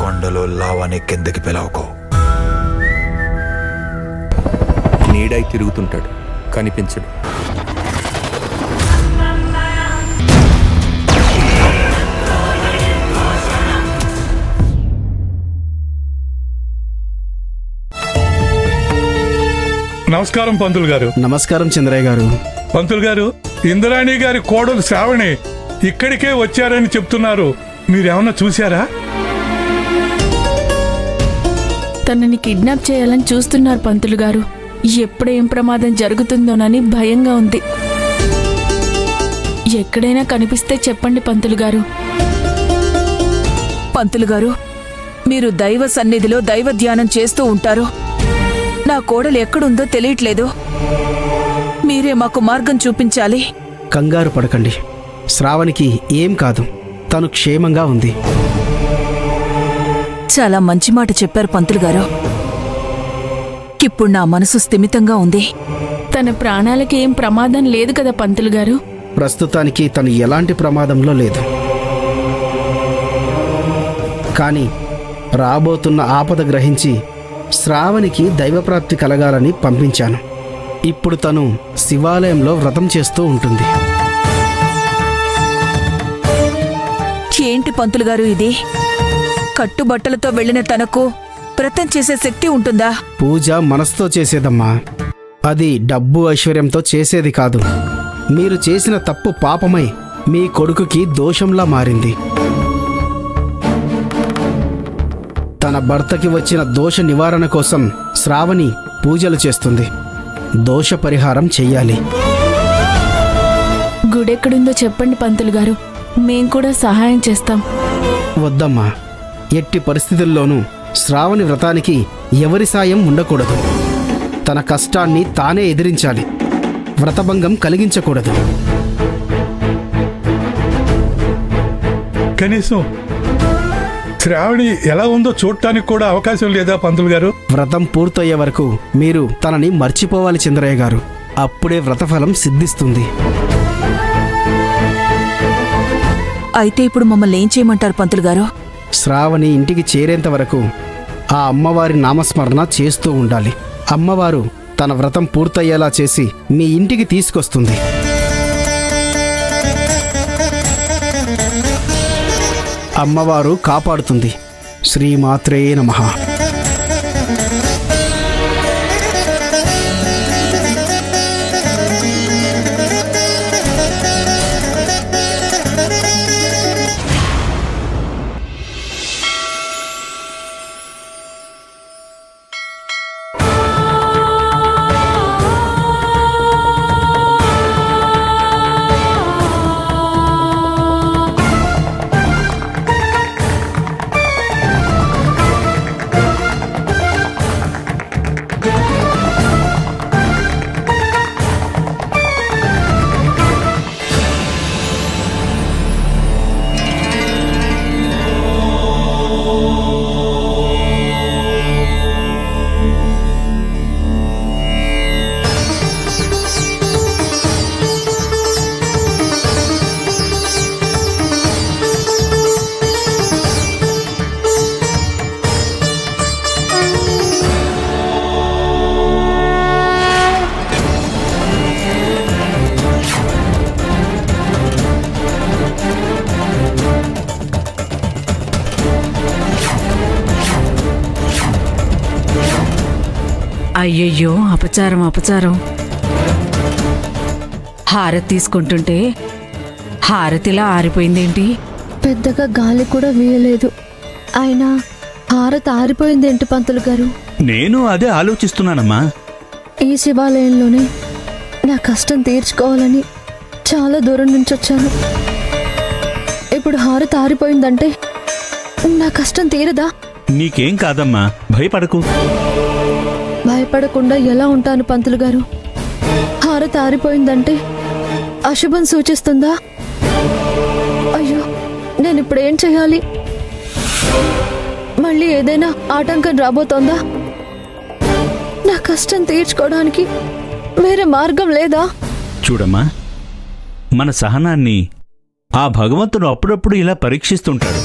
కొండలో లావాని కిందకి పిలవకో. నీడై తిరుగుతుంటాడు, కనిపించడు. నమస్కారం పంతులు గారు. నమస్కారం చంద్రయ్య గారు. పంతులు గారు, ఇంద్రాణి గారి కోడలు శ్రావణి ఇక్కడికే వచ్చారని చెప్తున్నారు. మీరేమన్నా చూశారా? తనని కిడ్నాప్ చేయాలని చూస్తున్నారు పంతులు గారు. ఎప్పుడు ఏం ప్రమాదం జరుగుతుందోనని భయంగా ఉంది. ఎక్కడైనా కనిపిస్తే చెప్పండి పంతులు గారు. పంతులు గారు, మీరు దైవ సన్నిధిలో దైవ ధ్యానం చేస్తూ ఉంటారు. నా కోడలు ఎక్కడుందో తెలియట్లేదు. మీరే మాకు మార్గం చూపించాలి. కంగారు పడకండి, శ్రావణికి ఏం కాదు, తను క్షేమంగా ఉంది. చాలా మంచి మాట చెప్పారు పంతులు గారు. ఇప్పుడు నా మనసు స్థిమితంగా ఉంది. తన ప్రాణాలకి ఏం ప్రమాదం లేదు కదా పంతులు గారు? ప్రస్తుతానికి తను ఎలాంటి ప్రమాదంలో లేదు. కానీ రాబోతున్న ఆపద గ్రహించి శ్రావణికి దైవప్రాప్తి కలగాలని పంపించాను. ఇప్పుడు తను శివాలయంలో వ్రతం చేస్తూ ఉంటుంది. ఏంటి పంతులు గారు ఇది? కట్టుబట్టలతో వెళ్లిన తనకు వ్రతం చేసే శక్తి ఉంటుందా? పూజ మనసుతో చేసేదమ్మా, అది డబ్బు ఐశ్వర్యంతో చేసేది కాదు. మీరు చేసిన తప్పు పాపమై మీ కొడుకుకి దోషంలా మారింది. తన భర్తకి వచ్చిన దోష నివారణ కోసం శ్రావణి పూజలు చేస్తుంది. దోష పరిహారం చెయ్యాలి. గుడెక్కడుందో చెప్పండి పంతులు గారు, మేం కూడా సహాయం చేస్తాం. వద్దమ్మా, ఎట్టి పరిస్థితుల్లోనూ శ్రావణి వ్రతానికి ఎవరి సాయం ఉండకూడదు. తన కష్టాన్ని తానే ఎదిరించాలి, వ్రతభంగం కలిగించకూడదు. కనీసం శ్రావణి ఎలా ఉందో చూడటానికి కూడా అవకాశం లేదా పంతులు గారు? వ్రతం పూర్తయ్యే వరకు మీరు తనని మర్చిపోవాలి చంద్రయ్య గారు. అప్పుడే వ్రతఫలం సిద్ధిస్తుంది. అయితే ఇప్పుడు మమ్మల్ని ఏం చేయమంటారు పంతులు గారు? శ్రావణి ఇంటికి చేరేంత వరకు ఆ అమ్మవారి నామస్మరణ చేస్తూ ఉండాలి. అమ్మవారు తన వ్రతం పూర్తయ్యేలా చేసి మీ ఇంటికి తీసుకొస్తుంది. అమ్మవారు కాపాడుతుంది. శ్రీమాత్రే నమః. అయ్యయ్యో, అపచారం అపచారం. హారతి తీసుకుంటుంటే హారతిలా ఆరిపోయిందేంటి? పెద్దగా గాలి కూడా వీయలేదు, అయినా హారతి ఆరిపోయిందేంటి పంతులు గారు? నేను అదే ఆలోచిస్తున్నానమ్మా. ఈ శివాలయంలోనే నా కష్టం తీర్చుకోవాలని చాలా దూరం నుంచి వచ్చాను. ఇప్పుడు హారతి ఆరిపోయిందంటే నా కష్టం తీరదా? నీకేం కాదమ్మా, భయపడకు. భయపడకుండా ఎలా ఉంటాను పంతులు గారు? హారతి ఆరిపోయిందంటే అశుభం సూచిస్తుందా? అయ్యో, నేను ఇప్పుడు ఏం చేయాలి? మళ్ళీ ఏదైనా ఆటంకం రాబోతోందా? నా కష్టం తీర్చుకోవడానికి వేరే మార్గం లేదా? చూడమ్మా, మన సహనాన్ని ఆ భగవంతుడు అప్పుడప్పుడు ఇలా పరీక్షిస్తుంటాడు.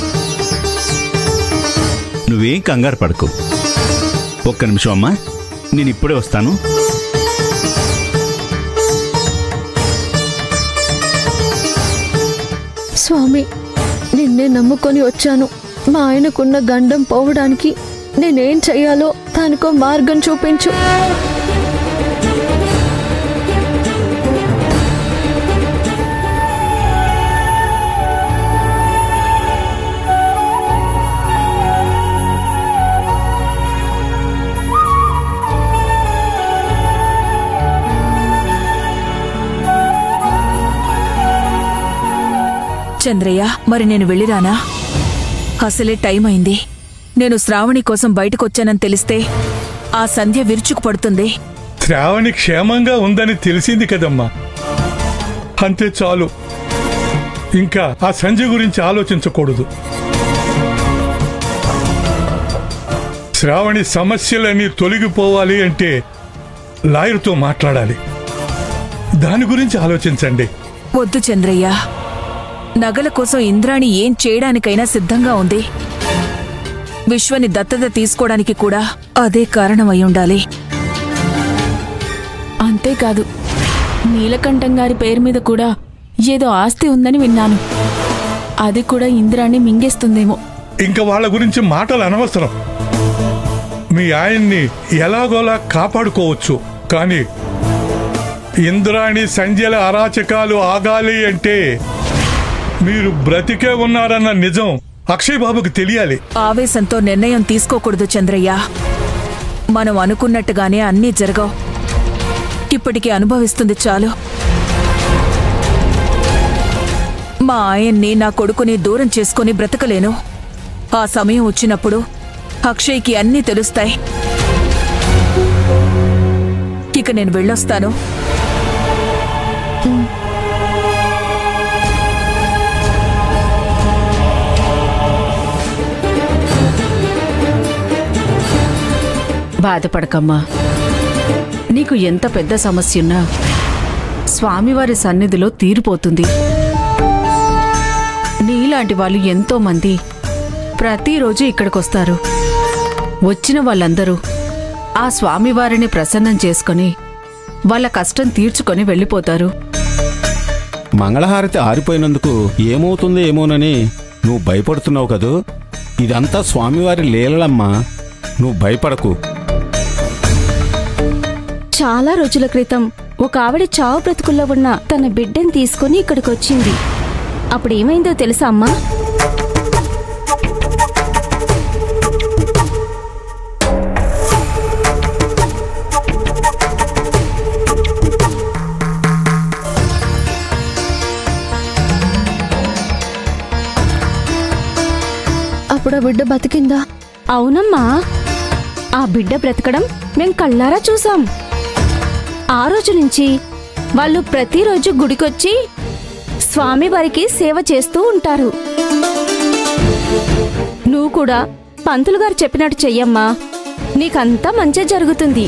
నువ్వేం కంగారు పడకు. ఒక్క నిమిషం అమ్మా, నేను ఇప్పుడే వస్తాను. స్వామి, నిన్నే నమ్ముకొని వచ్చాను. మా ఆయనకున్న గండం పోవడానికి నేనేం చెయ్యాలో దానికో మార్గం చూపించు. చంద్రయ్య, మరి నేను వెళ్ళిరానా? అసలే టైం అయింది. నేను శ్రావణి కోసం బయటకొచ్చానని తెలిస్తే ఆ సంధ్య విరుచుకు పడుతుంది. శ్రావణి క్షేమంగా ఉందని తెలిసింది కదమ్మా, అంతే చాలు. ఇంకా ఆ సంధ్య గురించి ఆలోచించకూడదు. శ్రావణి సమస్యలన్నీ తొలగిపోవాలి అంటే లాయర్తో మాట్లాడాలి. దాని గురించి ఆలోచించండి. వద్దు చంద్రయ్య, నగల కోసం ఇంద్రాణి ఏం చేయడానికైనా సిద్ధంగా ఉంది. విశ్వని దత్తత తీసుకోవడానికి కూడా అదే కారణమై ఉండాలి. అంతేకాదు, నీలకంఠం గారి పేరు మీద కూడా ఏదో ఆస్తి ఉందని విన్నాను. అది కూడా ఇంద్రాణి మింగేస్తుందేమో. ఇంకా వాళ్ళ గురించి మాటలు అనవసరం. మీ ఆయన్ని ఎలాగోలా కాపాడుకోవచ్చు, కానీ ఇంద్రాణి సంధ్యల అరాచకాలు ఆగాలి అంటే మీరు బ్రతికే ఉన్నారన్న నిజం అక్షయ్ బాబుకి తెలియాలి. ఆవేశంతో నిర్ణయం తీసుకోకూడదు చంద్రయ్య. మనం అనుకున్నట్టుగానే అన్నీ జరగవు. ఇప్పటికీ అనుభవిస్తుంది చాలు. మా ఆయన్ని, నా కొడుకుని దూరం చేసుకుని బ్రతకలేను. ఆ సమయం వచ్చినప్పుడు అక్షయ్కి అన్నీ తెలుస్తాయి. ఇక నేను వెళ్ళొస్తాను. బాధపడకమ్మా. నీకు ఎంత పెద్ద సమస్యున్నా స్వామివారి సన్నిధిలో తీరిపోతుంది. నీలాంటి వాళ్ళు ఎంతో మంది ప్రతిరోజు ఇక్కడికొస్తారు. వచ్చిన వాళ్ళందరూ ఆ స్వామివారిని ప్రసన్నం చేసుకొని వాళ్ళ కష్టం తీర్చుకొని వెళ్ళిపోతారు. మంగళహారతి ఆరిపోయినందుకు ఏమవుతుందో ఏమోనని నువ్వు భయపడుతున్నావు కదూ. ఇదంతా స్వామివారి లీలలమ్మా, నువ్వు భయపడకు. చాలా రోజుల క్రితం ఒక ఆవిడ చావు బ్రతుకుల్లో ఉన్న తన బిడ్డని తీసుకుని ఇక్కడికి వచ్చింది. అప్పుడు ఏమైందో తెలుసా అమ్మా? అప్పుడు ఆ బిడ్డ బతికిందా? అవునమ్మా, ఆ బిడ్డ బ్రతకడం మేం కళ్ళారా చూసాం. ఆ రోజు నుంచి వాళ్ళు ప్రతిరోజు గుడికొచ్చి స్వామివారికి సేవ చేస్తూ ఉంటారు. నువ్వు కూడా పంతులు గారు చెప్పినట్టు చెయ్యమ్మా, నీకంతా మంచి జరుగుతుంది.